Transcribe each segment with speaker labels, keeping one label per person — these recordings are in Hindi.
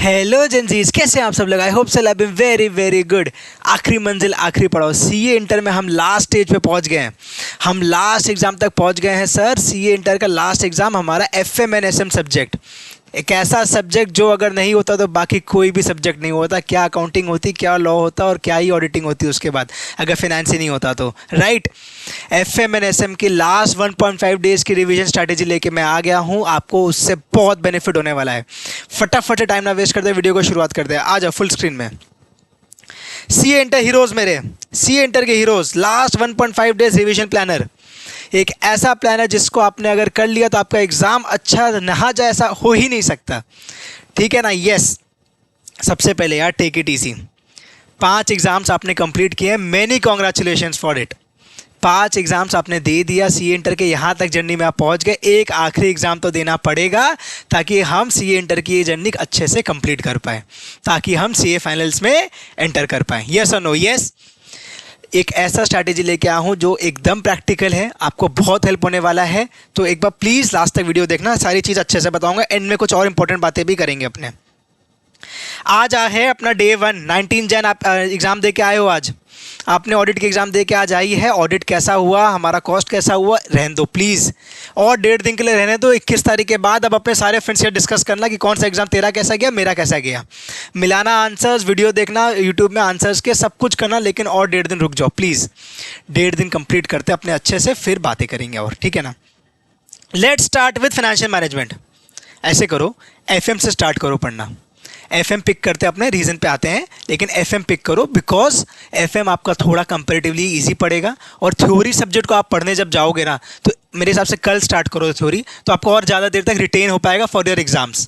Speaker 1: हेलो जेंजीज, कैसे हैं आप सब लोग। I hope so be very very good. आखिरी मंजिल आखिरी पड़ाव सीए इंटर में हम लास्ट स्टेज पे पहुंच गए हैं। हम लास्ट एग्ज़ाम तक पहुंच गए हैं सर। सीए इंटर का लास्ट एग्ज़ाम हमारा एफएम एंड एसएम सब्जेक्ट, एक ऐसा सब्जेक्ट जो अगर नहीं होता तो बाकी कोई भी सब्जेक्ट नहीं होता। क्या अकाउंटिंग होती, क्या लॉ होता और क्या ही ऑडिटिंग होती उसके बाद, अगर फाइनेंस ही नहीं होता तो, राइट। एफएम एंड एसएम की लास्ट 1.5 डेज़ की रिवीजन स्ट्रैटेजी लेके मैं आ गया हूँ। आपको उससे बहुत बेनिफिट होने वाला है। फटाफट टाइम ना वेस्ट करते वीडियो को शुरुआत करते हैं। आ जाओ फुल स्क्रीन में। सीए इंटर हीरोज़, मेरे सीए इंटर के heroes, last 1.5 days revision planner. एक ऐसा प्लान है जिसको आपने अगर कर लिया तो आपका एग्ज़ाम अच्छा नहा जाए, ऐसा हो ही नहीं सकता। ठीक है ना। यस, सबसे पहले यार टेक इट ईजी। 5 एग्ज़ाम्स आपने कंप्लीट किए, many congratulations for it. 5 exams आपने दे दिया, सीए इंटर के यहाँ तक जर्नी में आप पहुँच गए। एक आखिरी एग्ज़ाम तो देना पड़ेगा ताकि हम सीए इंटर की ये जर्नी अच्छे से कंप्लीट कर पाएँ, ताकि हम सीए फाइनल्स में एंटर कर पाएँ। यस और नो? यस। एक ऐसा स्ट्रैटेजी लेके आया हूँ जो एकदम प्रैक्टिकल है, आपको बहुत हेल्प होने वाला है। तो एक बार प्लीज़ लास्ट तक वीडियो देखना, सारी चीज़ अच्छे से बताऊंगा। एंड में कुछ और इंपॉर्टेंट बातें भी करेंगे अपने। आज है अपना डे 1, 19 जन। आप एग्ज़ाम दे के आए हो। आज आपने ऑडिट की एग्ज़ाम दे के आज आई है। ऑडिट कैसा हुआ, हमारा कॉस्ट कैसा हुआ, रहने दो प्लीज़। और 1.5 दिन के लिए रहने दो। 21 तारीख के बाद अब अपने सारे फ्रेंड्स से डिस्कस करना कि कौन सा एग्ज़ाम तेरा कैसा गया, मेरा कैसा गया। मिलाना आंसर्स, वीडियो देखना यूट्यूब में आंसर्स के, सब कुछ करना। लेकिन और 1.5 दिन रुक जाओ प्लीज़। 1.5 दिन कंप्लीट करते अपने अच्छे से, फिर बातें करेंगे और, ठीक है ना। Let start with financial management. ऐसे करो, एफएम से स्टार्ट करो पढ़ना। एफएम पिक करते अपने रीजन पे आते हैं, लेकिन एफएम पिक करो बिकॉज एफएम आपका थोड़ा कंपैरेटिवली इजी पड़ेगा। और थ्योरी सब्जेक्ट को आप पढ़ने जब जाओगे ना, तो मेरे हिसाब से कल स्टार्ट करो थ्योरी, तो आपको और ज़्यादा देर तक रिटेन हो पाएगा फॉर योर एग्जाम्स।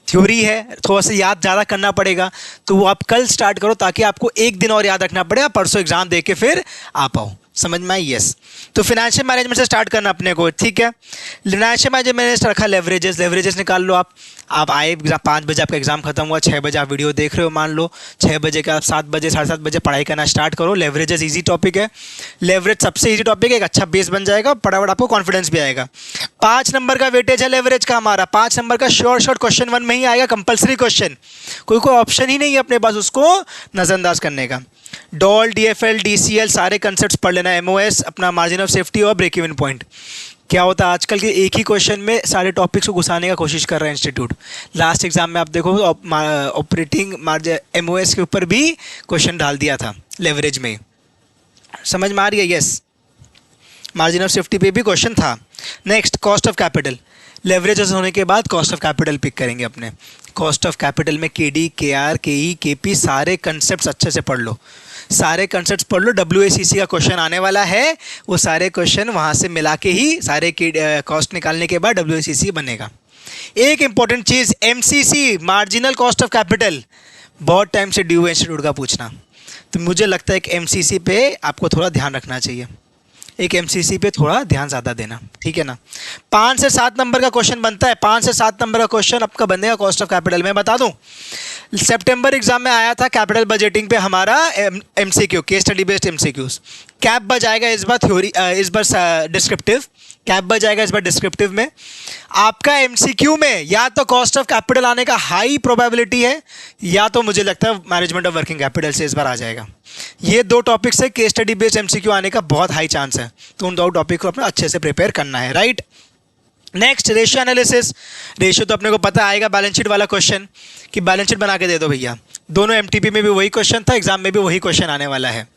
Speaker 1: थ्योरी है, थोड़ा सा याद ज़्यादा करना पड़ेगा, तो वो आप कल स्टार्ट करो ताकि आपको एक दिन और याद रखना पड़े, आप परसों एग्जाम दे के फिर आ पाओ। समझ में आई? यस। तो फिनेंशियल मैनेजमेंट से स्टार्ट करना अपने को, ठीक है। फिनेंशियल मैनेजमेंट मैंने रखा लेवरेजेस। लेवरेजेस निकाल लो आप आए 5 बजे, आपका एग्जाम खत्म हुआ, 6 बजे आप वीडियो देख रहे हो, मान लो 6 बजे का, 7 बजे 7:30 बजे पढ़ाई करना स्टार्ट करो। लेवरेजेस इजी टॉपिक है। लेवरेज सबसे इजी टॉपिक है, एक अच्छा बेस बन जाएगा, फटाफट आपको कॉन्फिडेंस भी आएगा। 5 नंबर का वेटेज है लेवरेज का हमारा। 5 नंबर का शॉर्ट क्वेश्चन 1 में ही आएगा, कंपल्सरी क्वेश्चन। कोई ऑप्शन ही नहीं है अपने पास उसको नज़रअंदाज करने का। डॉल, डीएफएल, डीसीएल सारे कंसेप्ट्स पढ़ लेना। एमओएस, अपना मार्जिन ऑफ सेफ्टी और ब्रेक इवन पॉइंट। क्या होता है आजकल के एक ही क्वेश्चन में सारे टॉपिक्स को घुसाने का कोशिश कर रहा है इंस्टीट्यूट। लास्ट एग्जाम में आप देखो ऑपरेटिंग मार्जिन एमओएस के ऊपर भी क्वेश्चन डाल दिया था लेवरेज में। समझ में आ रही है? यस। मार्जिन ऑफ सेफ्टी पे भी क्वेश्चन था। Next, cost of capital. Leverages होने के बाद कॉस्ट ऑफ कैपिटल पिक करेंगे अपने। कॉस्ट ऑफ कैपिटल में केडी, केआर, केई, केपी सारे कंसेप्ट्स अच्छे से पढ़ लो। सारे कंसेप्ट्स पढ़ लो। डब्ल्यूएसीसी का क्वेश्चन आने वाला है, वो सारे क्वेश्चन वहाँ से मिला के ही सारे कॉस्ट निकालने के बाद डब्ल्यूएसीसी बनेगा। एक important cheese, MCC, marginal cost of capital, बहुत टाइम से ड्यू इंस्टीट्यूट का पूछना। तो मुझे लगता है कि एमसीसी पे आपको थोड़ा ध्यान रखना चाहिए। एक एमसीसी पे थोड़ा ध्यान ज़्यादा देना, ठीक है ना। 5 से 7 नंबर का क्वेश्चन बनता है। 5 से 7 नंबर का क्वेश्चन आपका बनेगा कॉस्ट ऑफ कैपिटल। मैं बता दूं, सितंबर एग्जाम में आया था कैपिटल बजटिंग पे हमारा MCQ, case study based MCQs. कैप बजाएगा इस बार थ्योरी, इस बार डिस्क्रिप्टिव। कैप बजाएगा इस बार डिस्क्रिप्टिव में। आपका एमसीक्यू में या तो कॉस्ट ऑफ कैपिटल आने का हाई प्रोबेबिलिटी है, या तो मुझे लगता है मैनेजमेंट ऑफ वर्किंग कैपिटल से इस बार आ जाएगा। ये 2 टॉपिक से केस स्टडी बेस्ड एमसीक्यू आने का बहुत हाई चांस है। तो उन 2 टॉपिक को अपना अच्छे से प्रिपेयर करना है, right. Next, ratio analysis. Ratio तो अपने को पता आएगा, बैलेंस शीट वाला क्वेश्चन कि बैलेंस शीट बना के दे दो भैया। दोनों एमटीपी में भी वही क्वेश्चन था, एग्जाम में भी वही क्वेश्चन आने वाला है।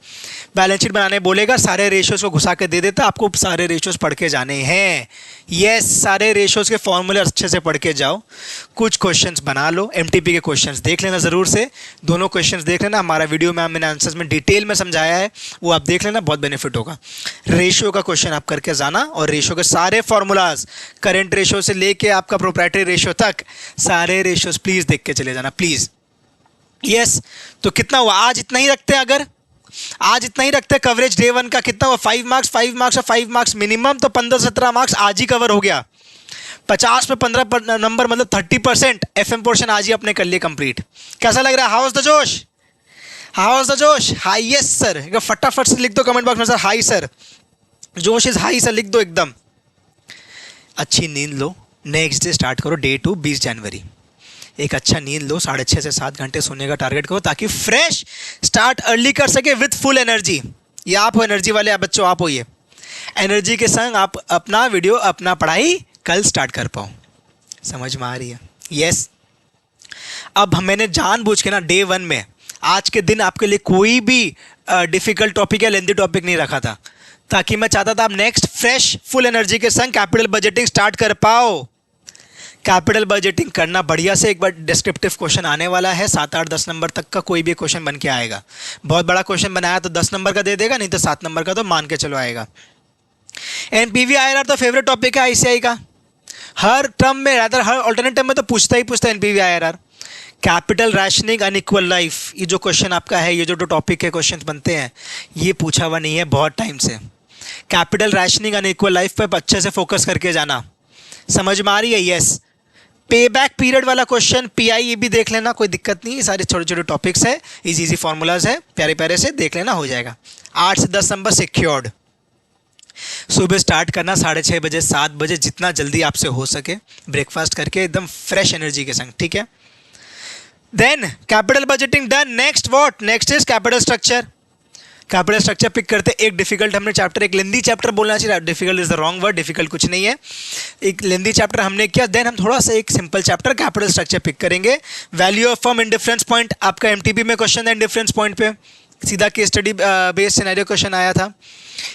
Speaker 1: बैलेंस शीट बनाने बोलेगा, सारे रेशियोज को घुसा के दे देता, आपको सारे रेशियोज पढ़ के जाने हैं। यस, सारे रेशियोज के फॉर्मूले अच्छे से पढ़ के जाओ। कुछ क्वेश्चंस बना लो, एमटीपी के क्वेश्चंस देख लेना ज़रूर से। दोनों क्वेश्चंस देख लेना, हमारा वीडियो में मैंने आंसर्स में डिटेल में समझाया है, वो आप देख लेना, बहुत बेनिफिट होगा। रेशियो का क्वेश्चन आप करके जाना, और रेशियो के सारे फॉर्मूलाज, करेंट रेशियो से लेके आपका प्रोप्राइटरी रेशियो तक, सारे रेशियोज प्लीज़ देख के चले जाना, प्लीज़। यस। तो कितना हुआ आज? इतना ही रखते हैं। अगर आज इतना ही रखते हैं, कवरेज डे 1 का कितना हुआ? 5 मार्क्स, 5 मार्क्स और 5 मार्क्स मिनिमम, तो 15-17 मार्क्स आज ही कवर हो गया। 50 में 15 नंबर मतलब 30% एफएम पोर्शन आज ही अपने कर लिए कंप्लीट। कैसा लग रहा है? हाउ इज द जोश? हाउ इज द जोश? हाई? Yes sir. फटाफट से लिख दो कमेंट बॉक्स में, सर हाई सर, जोश इज हाई सर, लिख दो एकदम। अच्छी नींद लो, नेक्स्ट डे स्टार्ट करो, डे 2 20 जनवरी। एक अच्छा नींद लो, 6.5 से 7 घंटे सोने का टारगेट करो ताकि फ्रेश स्टार्ट अर्ली कर सके विथ फुल एनर्जी। ये आप हो एनर्जी वाले, आप बच्चों आप हो, ये एनर्जी के संग आप अपना वीडियो अपना पढ़ाई कल स्टार्ट कर पाओ। समझ में आ रही है? यस। अब मैंने जानबूझ के ना डे 1 में आज के दिन आपके लिए कोई भी डिफ़िकल्ट टॉपिक या लेंदी टॉपिक नहीं रखा था, ताकि मैं चाहता था आप नेक्स्ट फ्रेश फुल एनर्जी के संग कैपिटल बजटिंग स्टार्ट कर पाओ। कैपिटल बजटिंग करना बढ़िया से, एक बार डिस्क्रिप्टिव क्वेश्चन आने वाला है, 7, 8, 10 नंबर तक का कोई भी क्वेश्चन बन के आएगा। बहुत बड़ा क्वेश्चन बनाया तो 10 नंबर का दे देगा, नहीं तो 7 नंबर का तो मान के चलो आएगा। एनपीवी आईआरआर तो फेवरेट टॉपिक है आईसीआई का, हर टर्म में, रादर हर ऑल्टरनेट टर्म में तो पूछता ही पूछता है NPV IRR. Capital rationing unequal life, ये जो क्वेश्चन आपका है, ये जो टॉपिक के क्वेश्चन बनते हैं, ये पूछा हुआ नहीं है बहुत टाइम से। कैपिटल रैशनिंग अनइक्वल लाइफ पे अच्छे से फोकस करके जाना। समझ में आ रही है? यस। पे बैक पीरियड वाला क्वेश्चन, पीआई, ये भी देख लेना, कोई दिक्कत नहीं, ये सारे छोटे छोटे टॉपिक्स है, इजी फॉर्मूलाज है, प्यारे प्यारे से देख लेना, हो जाएगा। 8 से 10 नंबर सिक्योर्ड। सुबह स्टार्ट करना 6:30 बजे, 7 बजे, जितना जल्दी आपसे हो सके, ब्रेकफास्ट करके एकदम फ्रेश एनर्जी के संग, ठीक है। Then capital budgeting done. Next what? Next is capital structure. Capital structure pick करते, एक डिफिकल्ट हमने चैप्टर, एक लेंदी चैप्टर बोलना चाहिए, difficult is the wrong word, difficult कुछ नहीं है, एक लेंदी चैप्टर हमने किया। देन हम थोड़ा सा एक simple chapter capital structure pick करेंगे। Value of firm indifference point, आपका एमटीपी में क्वेश्चन है इन डिफरेंस पॉइंट पे, सीधा case study based scenario question आया था।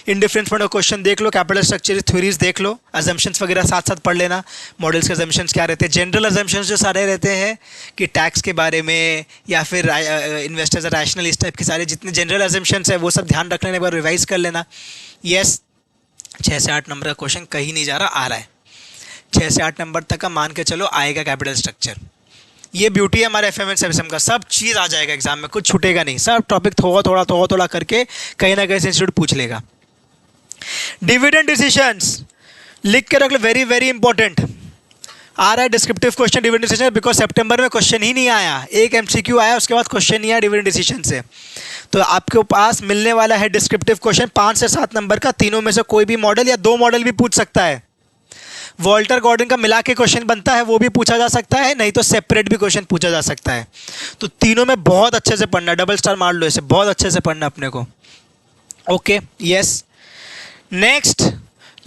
Speaker 1: इन डिफरेंस पॉइंट का क्वेश्चन देख लो, कैपिटल स्ट्रक्चर थ्योरीज देख लो, अजम्पशंस वगैरह साथ साथ पढ़ लेना, मॉडल्स के अजम्पशंस क्या रहते हैं, जनरल अजम्पशंस जो सारे रहते हैं कि टैक्स के बारे में या फिर इन्वेस्टर्स रैशनल, इस टाइप के सारे जितने जनरल अजम्पशंस है वो सब ध्यान रख लेने, एक बार रिवाइज कर लेना। यस, 6 से 8 नंबर का क्वेश्चन कहीं नहीं जा रहा, आ रहा है। 6 से 8 नंबर तक का मान के चलो आएगा कैपिटल स्ट्रक्चर। ये ब्यूटी है हमारे एफएम एंड सर्विसम का, सब चीज़ आ जाएगा एग्जाम में, कुछ छूटेगा नहीं, सब टॉपिक थोड़ा थोड़ा करके कहीं ना कहीं से इंस्टीट्यूट पूछ लेगा। डिविडेंड डिसीजंस लिख के रख लो, वेरी वेरी इंपॉर्टेंट। आ रहा है descriptive question dividend decision, because सितंबर में क्वेश्चन ही नहीं आया, एक एमसीक्यू आया, उसके बाद क्वेश्चन नहीं आया डिविडेंड डिसीजन से। तो आपके पास मिलने वाला है डिस्क्रिप्टिव क्वेश्चन 5 से 7 नंबर का, तीनों में से कोई भी मॉडल या 2 मॉडल भी पूछ सकता है। वॉल्टर गॉर्डन का मिला के क्वेश्चन बनता है, वो भी पूछा जा सकता है, नहीं तो सेपरेट भी क्वेश्चन पूछा जा सकता है। तो तीनों में बहुत अच्छे से पढ़ना, डबल स्टार मार लो इसे, बहुत अच्छे से पढ़ना अपने को। Okay, yes. नेक्स्ट,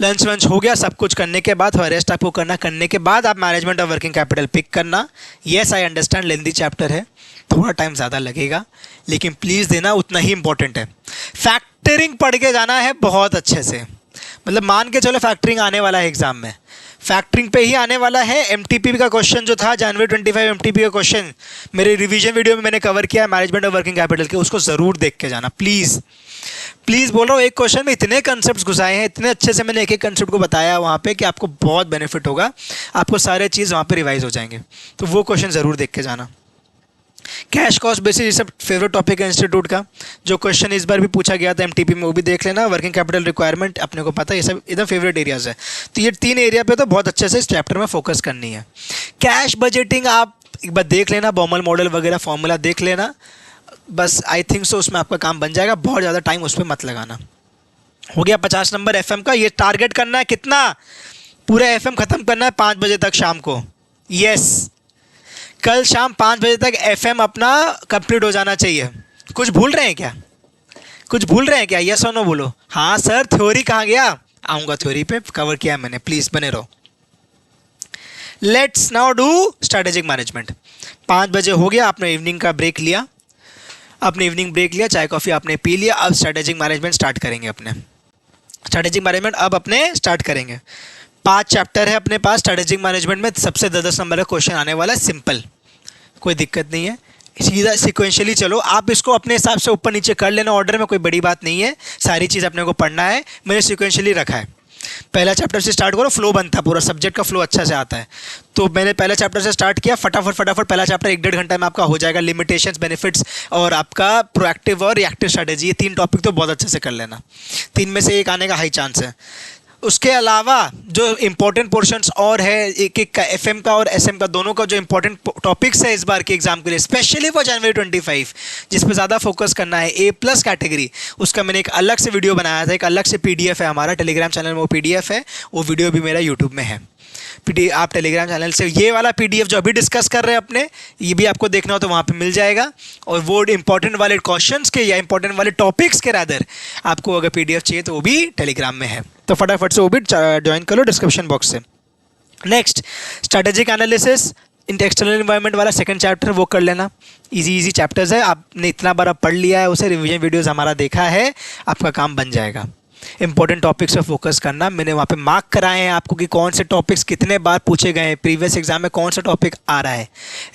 Speaker 1: लंच वंच हो गया, सब कुछ करने के बाद, रेस्ट आपको करने के बाद आप management of working capital pick करना। Yes, I understand lengthy chapter है, थोड़ा टाइम ज़्यादा लगेगा, लेकिन प्लीज़ देना, उतना ही इंपॉर्टेंट है। फैक्टरिंग पढ़ के जाना है बहुत अच्छे से, मतलब मान के चलो फैक्टरिंग आने वाला है एग्जाम में, फैक्टरिंग पे ही आने वाला है। एमटीपी का क्वेश्चन जो था जनवरी 25 एमटीपी का क्वेश्चन मेरे रिवीजन वीडियो में मैंने कवर किया है मैनेजमेंट ऑफ वर्किंग कैपिटल के, उसको ज़रूर देख के जाना प्लीज़ प्लीज़। बोल रहा हूँ, एक क्वेश्चन में इतने कंसेप्ट घुसाए हैं, इतने अच्छे से मैंने एक एक कंसेप्ट को बताया वहाँ पे कि आपको बहुत बेनिफिट होगा, आपको सारे चीज़ वहाँ पे रिवाइज हो जाएंगे, तो वो क्वेश्चन ज़रूर देख के जाना। कैश कॉस्ट बेसिस, ये सब फेवरेट टॉपिक है इंस्टीट्यूट का, जो क्वेश्चन इस बार भी पूछा गया था एमटीपी में वो भी देख लेना। वर्किंग कैपिटल रिक्वायरमेंट अपने को पता है, ये सब एकदम फेवरेट एरियाज़ है, तो ये 3 एरिया पे तो बहुत अच्छे से इस चैप्टर में फोकस करनी है। कैश बजटिंग आप एक बार देख लेना, बॉमल मॉडल वगैरह फॉर्मूला देख लेना, बस आई थिंक सो उसमें आपका काम बन जाएगा, बहुत ज़्यादा टाइम उस पर मत लगाना। हो गया 50 नंबर एफएम का। ये टारगेट करना है कितना, पूरा एफएम ख़त्म करना है 5 बजे तक शाम को। यस, कल शाम 5 बजे तक एफएम अपना कंप्लीट हो जाना चाहिए। कुछ भूल रहे हैं क्या, कुछ भूल रहे हैं क्या? यस और नो बोलो। हाँ सर, थ्योरी कहाँ गया? आऊँगा, थ्योरी पे कवर किया है मैंने, प्लीज़ बने रहो। Let's now do strategic management. 5 बजे हो गया, आपने इवनिंग का ब्रेक लिया, आपने इवनिंग ब्रेक लिया, चाय कॉफ़ी आपने पी लिया, अब स्ट्रैटेजिक मैनेजमेंट स्टार्ट करेंगे अपने। स्ट्रैटेजिक मैनेजमेंट अब अपने स्टार्ट करेंगे। 5 चैप्टर है अपने पास स्ट्रैटेजिक मैनेजमेंट में, सबसे 10 नंबर का क्वेश्चन आने वाला है, सिंपल, कोई दिक्कत नहीं है, सीधा सिक्वेंशियली चलो। आप इसको अपने हिसाब से ऊपर नीचे कर लेना ऑर्डर में, कोई बड़ी बात नहीं है, सारी चीज़ अपने को पढ़ना है, मैंने सिक्वेंशियली रखा है। पहला चैप्टर से स्टार्ट करो, फ्लो बनता है, पूरा सब्जेक्ट का फ्लो अच्छा से आता है। तो मैंने पहले चैप्टर से स्टार्ट किया, फटाफट पहला चैप्टर 1-1.5 घंटे में आपका हो जाएगा। लिमिटेशंस, बेनिफिट्स और आपका प्रोएक्टिव और रिएक्टिव स्ट्रैटेजी, ये 3 टॉपिक तो बहुत अच्छे से कर लेना, 3 में से एक आने का हाई चांस है। उसके अलावा जो इंपॉर्टेंट पोर्शंस और है एक का एफएम का और एसएम का, दोनों का जो इंपॉर्टेंट टॉपिक्स है इस बार के एग्जाम के लिए, स्पेशली फॉर जनवरी 25, जिस पे ज़्यादा फोकस करना है, A+ कैटेगरी, उसका मैंने एक अलग से वीडियो बनाया था, एक अलग से PDF है हमारा टेलीग्राम चैनल में, वो PDF है, वो वीडियो भी मेरा यूट्यूब में है। आप टेलीग्राम चैनल से ये वाला PDF जो अभी डिस्कस कर रहे हैं अपने, ये भी आपको देखना हो तो वहाँ पे मिल जाएगा। और वो इंपॉर्टेंट वाले क्वेश्चंस के या इंपॉर्टेंट वाले टॉपिक्स के रादर आपको अगर PDF चाहिए तो वो भी टेलीग्राम में है, तो फटाफट से वो भी ज्वाइन कर लो डिस्क्रिप्शन बॉक्स से। Next, strategic analysis in external environment वाला सेकंड चैप्टर वो कर लेना। इजी चैप्टर्स है, आपने इतना बार पढ़ लिया है उसे, रिवीजन वीडियोस हमारा देखा है, आपका काम बन जाएगा। इंपॉर्टेंट टॉपिक्स पे फोकस करना, मैंने वहाँ पे मार्क कराए हैं आपको कि कौन से टॉपिक्स कितने बार पूछे गए हैं, प्रीवियस एग्जाम में कौन सा टॉपिक आ रहा है।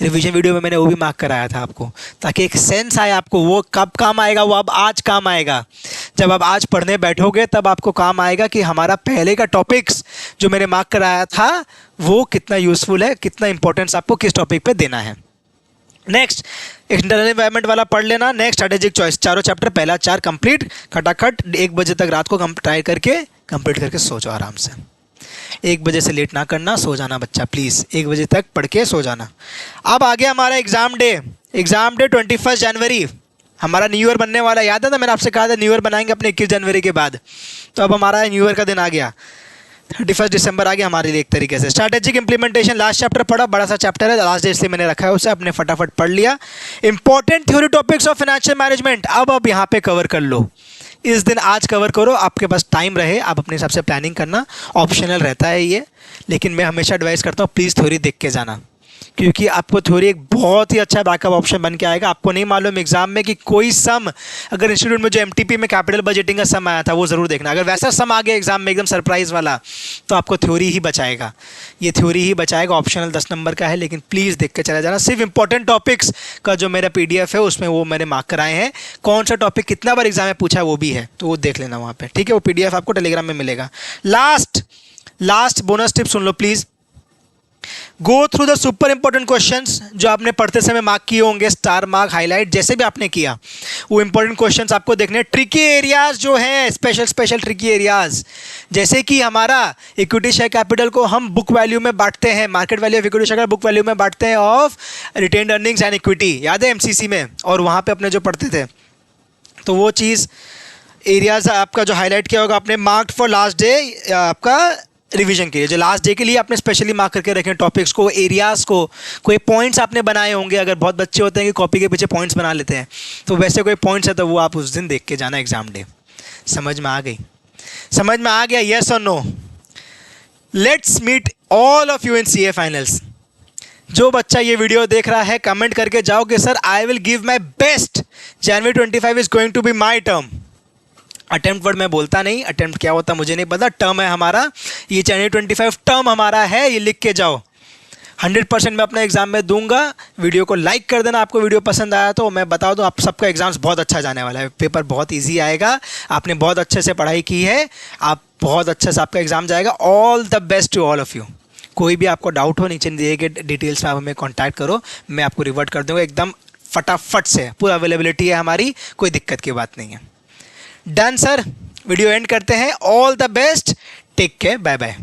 Speaker 1: रिवीजन वीडियो में मैंने वो भी मार्क कराया था आपको, ताकि एक सेंस आए आपको वो कब काम आएगा, वो अब आज काम आएगा। जब आप आज पढ़ने बैठोगे तब आपको काम आएगा कि हमारा पहले का टॉपिक्स जो मैंने मार्क कराया था वो कितना यूज़फुल है, कितना इंपॉर्टेंस आपको किस टॉपिक पे देना है। नेक्स्ट, इंटरनल एनवायरनमेंट वाला पढ़ लेना। नेक्स्ट, स्ट्रैटेजिक चॉइस, चारों चैप्टर पहला 4 कंप्लीट खटाखट 1 बजे तक रात को ट्राई करके कंप्लीट करके सो जाओ आराम से। 1 बजे से लेट ना करना, सो जाना बच्चा प्लीज़, 1 बजे तक पढ़ के सो जाना। अब आ गया हमारा एग्ज़ाम डे। एग्ज़ाम डे 21 जनवरी, हमारा न्यू ईयर बनने वाला, याद है ना मैंने आपसे कहा था न्यू ईयर बनाएंगे अपने 21 जनवरी के बाद, तो अब हमारा न्यू ईयर का दिन आ गया, 31 दिसंबर आ गया हमारे लिए एक तरीके से। स्ट्रैटेजिक इंप्लीमेंटेशन लास्ट चैप्टर पढ़ा, बड़ा सा चैप्टर है, लास्ट डे इसलिए मैंने रखा है उसे, अपने फटाफट पढ़ लिया। Important theory topics of financial management अब यहाँ पे कवर कर लो, इस दिन आज कवर करो, आपके पास टाइम रहे, आप अपने हिसाब से प्लानिंग करना, ऑप्शनल रहता है ये, लेकिन मैं हमेशा एडवाइस करता हूँ प्लीज़ थ्योरी देख के जाना, क्योंकि आपको थ्योरी एक बहुत ही अच्छा बैकअप ऑप्शन बन के आएगा। आपको नहीं मालूम एग्जाम में कि कोई सम, अगर इंस्टीट्यूट में जो MTP में कैपिटल बजटिंग का सम आया था वो ज़रूर देखना, अगर वैसा सम आ गया एग्जाम में एकदम सरप्राइज़ वाला, तो आपको थ्योरी ही बचाएगा, ये थ्योरी ही बचाएगा। ऑप्शनल 10 नंबर का है, लेकिन प्लीज़ देख के चला जाना। सिर्फ इंपॉर्टेंट टॉपिक्स का जो मेरा PDF है उसमें वो मैंने मार्क कराए हैं, कौन सा टॉपिक कितना बार एग्जाम में पूछा है वो भी है, तो वो देख लेना वहाँ पर, ठीक है। वो PDF आपको टेलीग्राम में मिलेगा। Last bonus tip soon low please, go through the super important questions जो आपने पढ़ते समय मार्क किए होंगे, स्टार मार्क, हाईलाइट, जैसे भी आपने किया, वो इंपॉर्टेंट क्वेश्चंस आपको देखने। ट्रिकी एरियाज जो हैं, स्पेशल ट्रिकी एरियाज, जैसे कि हमारा इक्विटी शेयर कैपिटल को हम बुक वैल्यू में बांटते हैं, market value of equity share book value में बांटते हैं of retained earnings and equity, याद है MCC में, और वहाँ पे अपने जो पढ़ते थे, तो वो चीज़ एरियाज आपका जो हाईलाइट किया होगा आपने, मार्क्ड फॉर लास्ट डे, आपका रिवीजन के लिए जो लास्ट डे के लिए आपने स्पेशली मार्क करके रखें टॉपिक्स को, एरियाज़ को, कोई पॉइंट्स आपने बनाए होंगे। अगर बहुत बच्चे होते हैं कि कॉपी के पीछे पॉइंट्स बना लेते हैं, तो वैसे कोई पॉइंट्स है तो वो आप उस दिन देख के जाना एग्जाम डे। समझ में आ गई? समझ में आ गया? येस और no? Let's meet all of you in CA finals. जो बच्चा ये वीडियो देख रहा है कमेंट करके जाओ कि sir I will give my best, January 25 is going to be my term. Attempt word मैं बोलता नहीं, अटेम्प्ट क्या होता मुझे नहीं पता, टर्म है हमारा, ये January 25 टर्म हमारा है, ये लिख के जाओ। 100% मैं अपना एग्जाम में दूंगा। वीडियो को लाइक कर देना, आपको वीडियो पसंद आया तो। मैं बता दूं आप सबका एग्जाम्स बहुत अच्छा जाने वाला है, पेपर बहुत इजी आएगा, आपने बहुत अच्छे से पढ़ाई की है, आप बहुत अच्छे से आपका एग्जाम जाएगा। All the best to all of you. कोई भी आपको डाउट हो नीचे दिए गए डिटेल्स में आप हमें कॉन्टैक्ट करो, मैं आपको रिवर्ट कर दूँगा एकदम फटाफट से, पूरा अवेलेबिलिटी है हमारी, कोई दिक्कत की बात नहीं है। डन सर, वीडियो एंड करते हैं। All the best, take care, bye bye.